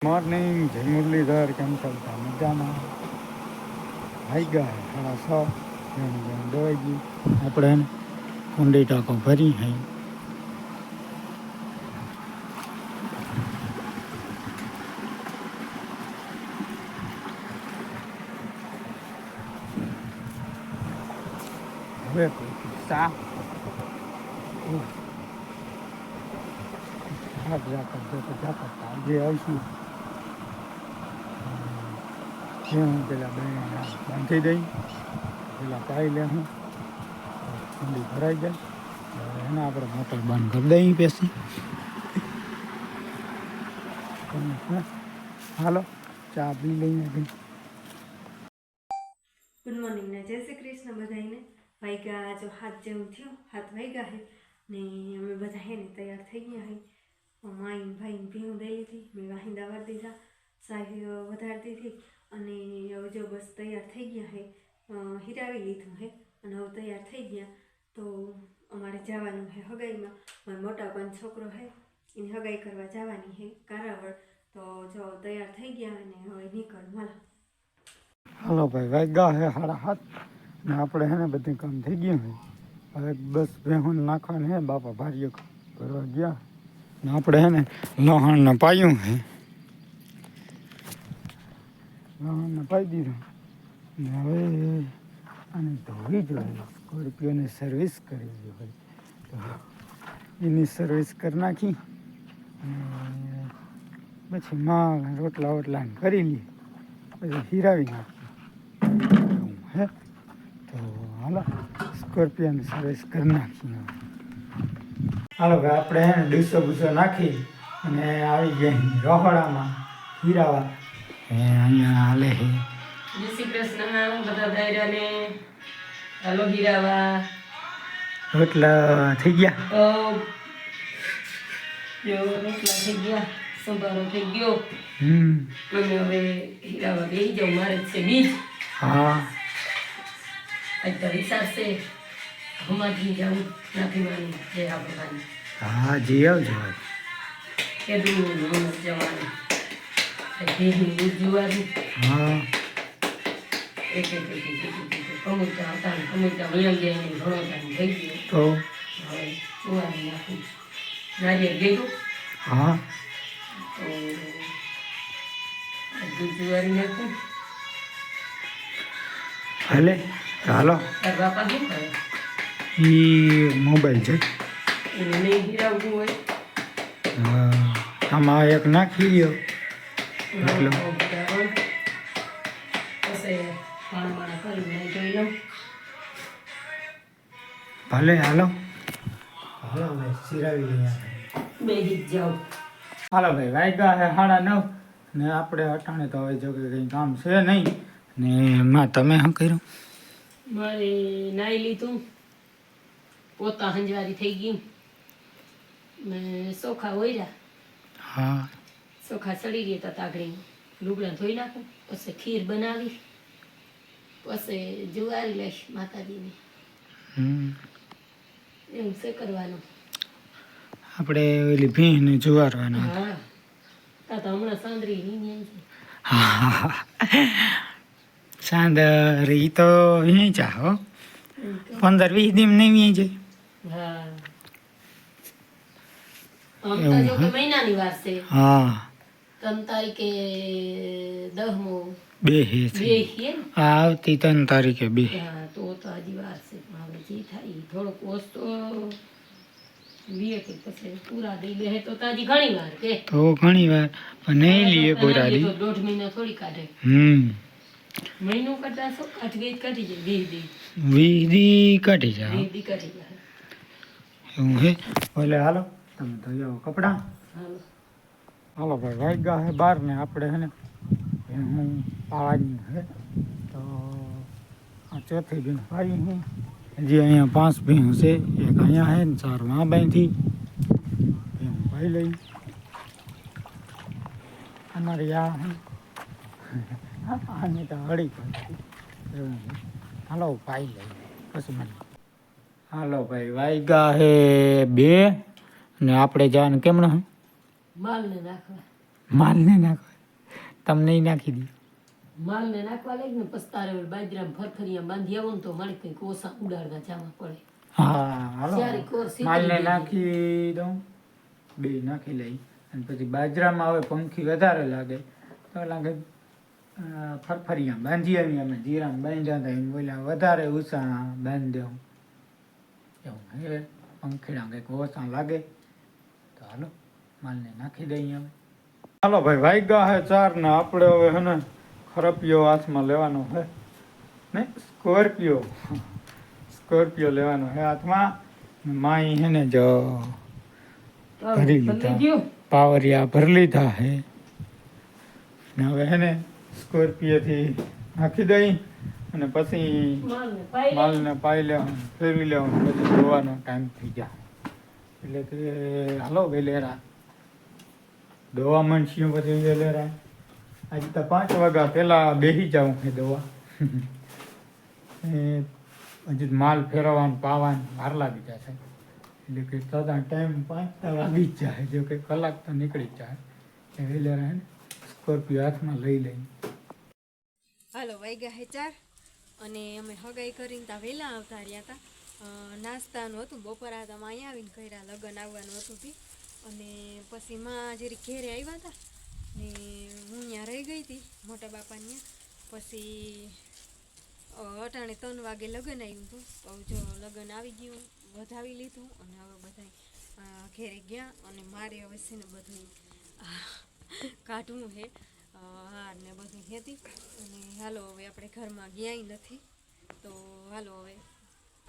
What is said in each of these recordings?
Morning જય મુરલીધર કેમ ચાલતા મજામાં આવી ગયા 6:30 દોઈ ગઈ આપણે કુંડી ટાંકો ભરી હઈ હવે સા જે આવીશું હું પેલા બાંધી દઈ પેલા પાઈ લે હું ઠંડી ભરાઈ જાય એના આપણે મોટર બંધ કરી દઈએ પેસી હાલો ચા પી લઈએ ગુડ મોર્નિંગ ને જય શ્રી કૃષ્ણ બધાને વાગ્યા જો હાથ જેવું થયું હાથ વાગ્યા હે ને અમે બધા હે ને તૈયાર થઈ ગયા હે માઈન ભાઈને ભીનું દઈ લીધી મેં વાહિંદા વાર દીધા સાહી વધારી દીધી અને હવે જો બસ તૈયાર થઈ ગયા હે હિરાવી લીધું હે અને હવે તૈયાર થઈ ગયા તો અમારે જવાનું હે હગાઈમાં મારો મોટા પણ છોકરો હે એની હગાઈ કરવા જવાની હે કારાવળ તો જો તૈયાર થઈ ગયા અને હવે નીકળવું હાલો ભાઈ વાગ્યા હે 7:30 ને આપણે હે ને બધું કામ થઈ ગયું હે હવે બસ ભેહું નાખવાનું હે બાપા ભારીઓ કરવા ગયા ને આપણે હે ને લોહાણને પાયું હે લોહાણને પાઈ દીધું ને હવે આને ધોવી જોઈએ સ્કોર્પિયોની સર્વિસ કરવી જોઈએ તો એની સર્વિસ કરી નાખી અને પછી માલ રોટલા વોટલા કરી લઈએ પછી હિરાવી નાખીએ હે તો હાલો સ્કોર્પિયોની સર્વિસ કરી નાખીએ હાલો ભાઈ આપણે હે ને ડીસો બૂસો નાખી અને આવી ગયા રોહડામાં હીરાવા અહીંયા હાલે છે જય શ્રી કૃષ્ણ બધા દાયરાને હાલો હીરાવા રોટલા થઈ ગયા રોટલા થઈ ગયા સંભારો થઈ ગયો અને હવે હીરાવા બેસી જાઉં મારે જ છે બીજ હા અત્યારે વિચાર છે હમાથી જાઉં નથી માની જય આપવાની હા જી આવજો કેદું જવાનું ભેગી દૂધ જોવાનું હા એક કમુચા હતા કમુચા વળ્યા ગયા એને ઘણો ટાઈમ થઈ ગયો તો હવે સુવાની નાખું નારિયેળ ગયું હા તો દૂધ જુવારી નાખું હાલે હાલો તાર બાપા શું કરે એ મોબાઈલ છે એને નહીં ગિરાવવું હોય આમાં એક નાખી દો એટલું પછી પાણા કરી નહીં જોઈ લઉં ભલે હાલો હાલો ભાઈ સિરાવી લઈએ બે ગીત જાઉં હાલો ભાઈ વાગ્યા છે 9:30 ને આપણે અટાણે તો હવે જો કે કંઈ કામ છે નહીં ને માં તમે શું કર્યું મારે નાઈ લીધું પોતા હંજવારી થઈ ગયું મેં ચોખા ઓર્યા હા ચોખા ચડી ગયા તા તાગડી લુગડા ધોઈ નાખું પછી ખીર બનાવી પછી જુવારી લઈશ માતાજીની એવું છે કરવાનું આપણે ઓલી ભીંને જુવારવાના હા તા તો હમણાં સાંદરી હિંગ છે હા સાંદર ઈ તો વેચા હો 15-20 દિન નહીં વેચે હા આમ તો જો કે મહિનાની વાર છે હા 3 તારીખે 10મો બે હે છે બે છે ને આવતી 3 તારીખે બે હા તો હજી વાર છે પણ હવે જે થાય ઈ થોડોક ઓછો વીએ કે પછી પૂરા દઈ લે તો તાજી ઘણી વાર કે તો ઘણી વાર પણ નહીં લઈએ પૂરાડી તો 1.5 મહિના થોડી કાઢે મહિનો કરતા શું કાઢી જાય 20 દી 20 દી કાઢી જાઓ 20 દી કાઢી જાય એવું હે એટલે હાલો તમે ધોઈ આવો કપડાં હાલો હાલો ભાઈ વાગ્યા હે 12 ને આપણે હે ને હું પાવાની હે તો આ ચોથી ભીણ પાવી હું હજી અહીંયા 5 ભીણ છે એક અહીંયા હે ને 4 માં બાંધી હું પાઈ લઈ અમારી આ આને તો હળી પડતી એવું હાલો પાઈ લઈ પછી મને હાલો ભાઈ વાગ્યા હે 2 ને આપણે જવાનું કેમણે માલને નાખવા માલને નાખો તમને નાખી દી માલને નાખવા લાગે ને પછી તારે બાજરામાં ફરફરિયા બાંધી આવો ને તો મારે કંઈક ઓછા ઉડાડવા જવા પડે. હા હાલો જ્યારે કોર સીધી માલને ગઈ. નાખી દઉં બે નાખી લઈ અને પછી બાજરામાં હવે પંખી વધારે લાગે તો લાગે ફરફરિયા બાંધી આવી અમે જીરામાં બાંધ્યા હતા એમ બોલ્યા વધારે ઉષા બાંધી દઉં એવું હવે પંખીડા કંઈક ઓછા લાગે તો હાલો માલને નાખી દઈએ હવે. હાલો ભાઈ વાગ્યા હે 4 ને આપણે હવે હે ને ખરપિયો હાથમાં લેવાનો હે ને સ્કોર્પિયો લેવાનો હે હાથમાં માઈ હે ને જો ભરી લીધા પાવરિયા ભરી લીધા હે ને હવે હે ને સ્કોર્પિયોથી નાખી દઈ અને પછી માલને પાઈ લેવાનું ફેરવી લેવાનું પછી ધોવાનો ટાઈમ થઈ જાય એટલે કે હાલો વેલેરા દવા માંડશું પછી વેલેરા આજે તો 5 વાગ્યા પહેલાં બેસી જાઉં છે દવા હજી માલ ફેરવવાનું પાવાનું વાર લાગી જશે એટલે કે તદા ટાઈમ 5 વાગી જ જાય જો કે કલાક તો નીકળી જ જાય એ વેલેરા સ્કોર્પિયો હાથમાં લઈ લઈ. હાલો વાગ્યા હે 4 અને અમે હગાઈ કરીને ત્યાં વહેલા આવતા રહ્યા હતા. નાસ્તાનું હતું બપોરા હતા અહીંયા આવીને કર્યા લગ્ન આવવાનું હતું તે અને પછી માં જરી ઘેરે આવ્યા હતા ને હું ત્યાં રહી ગઈ હતી મોટા બાપાને પછી અટાણે 3 વાગે લગ્ન આવ્યું હતું તો જો લગ્ન આવી ગયું વધાવી લીધું અને હવે બધા ઘેરે ગયા અને મારે હવે છે ને બધું કાઢવું છે હાર ને બધું હતી અને હાલો હવે આપણે ઘરમાં ગયા નથી તો હાલો હવે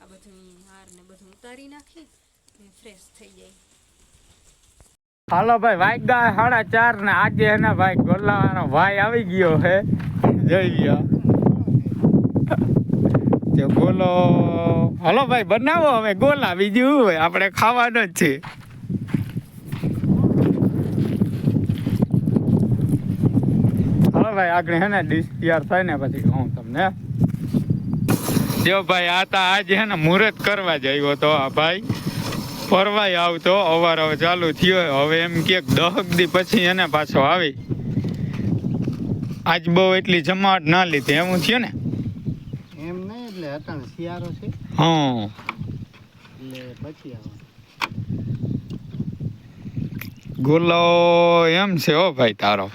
આ બધું હાર ને બધું ઉતારી નાખી ને ફ્રેશ થઈ જાય. હાલો ભાઈ વાગ્યા 4:30 ને આજે હે ને ભાઈ ગોલાવાનો ભાઈ આવી ગયો હે જોઈ લ્યો જો ગોલો. હાલો ભાઈ બનાવો હવે ગોલા બીજું હોય આપણે ખાવાનો જ છે. હાલો ભાઈ આગળ હે ને ડીશ તૈયાર થાય ને પછી કહું તમને. જો ભાઈ આ તા આજે હે ને મુહૂર્ત કરવા જ આવ્યો તો આ ભાઈ ફરવાય આવતો અવારનવાર ચાલુ થયો હવે એમ કે 10 દી પછી એને પાછો આવી આજ બહુ એટલી જમાવટ ના લીધી એવું થયું ને એમ નહીં એટલે અટાણે શિયાળો છે હા એટલે પછી આવે ગોલો એમ છે હો ભાઈ તારો.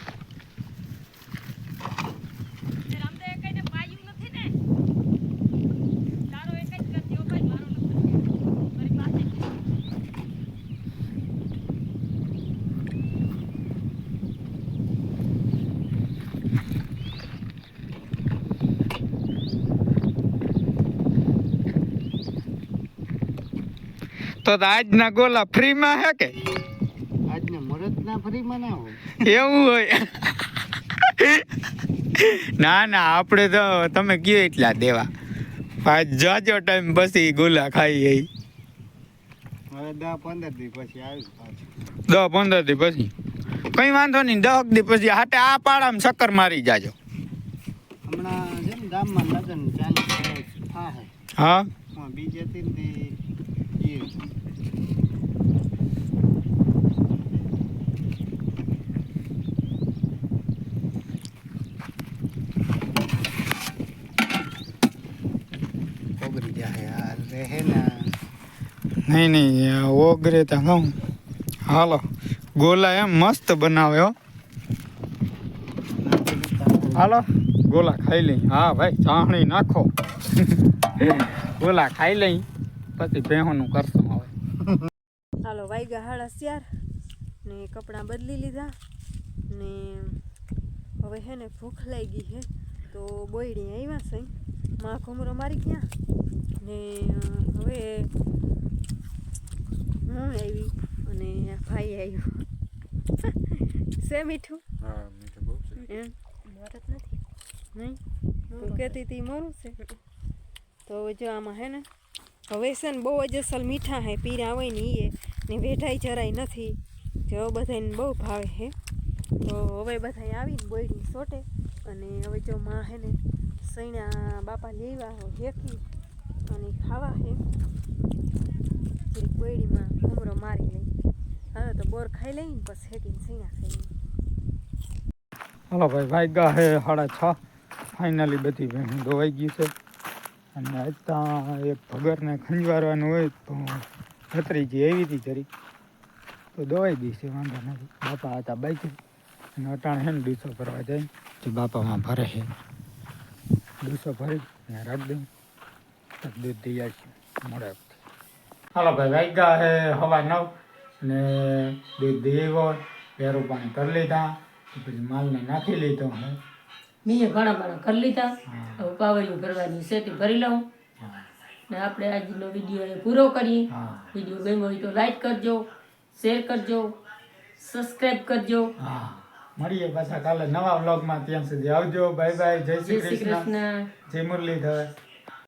તો આજના ગોલા ફ્રીમાં હે કે આજને મુહૂર્ત ના ફરીમાં ના હોય એવું હોય? ના ના આપણે તો તમે કયો એટલા દેવા આજ જાજો ટાઈમ પછી ગોલા ખાઈ હવે 10-15 દી પછી આવી પાછું 10-15 દી પછી કઈ વાંધો નહીં 10 દી પછી હાટે આ પાડામાં ચક્કર મારી જાજો. હમણાં છે ને ગામમાં લગ્ન ચાલુ થાય હા બીજે 3 દી નહીં ઓગરે તો કહું. હાલો ગોલા એમ મસ્ત બનાવે હો. હાલો ગોલા ખાઈ લઈ. હા ભાઈ ચાહણી નાખો ગોલા ખાઈ લઈ પછી ભેહોનું કરશું હવે. હાલો વાગ્યા 4:30 ને કપડાં બદલી લીધા ને હવે હે ને ભૂખ લાગી છે તો બોયડી આવ્યા છે માં ઘૂમરો મારી ગયા ને હવે હું આવી અને ભાઈ આવ્યો છે મીઠું. હા મીઠું બહુ છે એમ મોરત નથી નહીં તું કહેતી હતી મોરું છે તો જો આમાં હે ને હવે છે ને બહુ જ અસલ મીઠા હે પીરા હોય ને એ ને વેઠાઈ જરાય નથી જો બધાને બહુ ભાવે છે તો હવે બધા આવીને બોયડી સોટે અને હવે જો માં હે ને સૈણા બાપા લેવા હેકી અને ખાવા હે બોયડીમાં ઘૂમરો મારી લઈ હવે તો બોર ખાઈ લઈને પછી હેકીને સૈણા ખાઈ લઈ હાલો ભાઈ વાગ્યા હે 6:30 ફાઇનલી બધી ભેંસું ધોવાઈ ગઈ છે અને અત્યારે એક ભગરને ખંજવારવાનું હોય તો ભત્રીજી એવી હતી જરી તો દવાઈ દઈશે વાંધો નથી બાપા હતા બાઈક અને અટાણે હે ને ડૂસો ભરવા જાય તો બાપામાં ભરે છે ડૂસો ભરી ત્યાં રાખી દઉં તો દૂધ દઈ આવશું મળે હાલો ભાઈ વાગ્યા હે 9:30 અને દૂધ દઈ આવ્યો પેરું પાણી કરી લીધા પછી માલને નાખી લીધો હે મેં ઘણા કરી લીધા હા. હવે પાવડિયું ભરવાની છે તે ભરી લઉં હા ને આપણે આજનો વિડીયો પૂરો કરીએ હા વિડીયો ગમ્યો હોય તો લાઈક કરજો શેર કરજો સબસ્ક્રાઈબ કરજો હા મળીએ પાછા કાલે નવા વ્લોગમાં ત્યાં સુધી આવજો બાય બાય જય જય શ્રી શ્રી કૃષ્ણ કૃષ્ણ જય મુરલીધર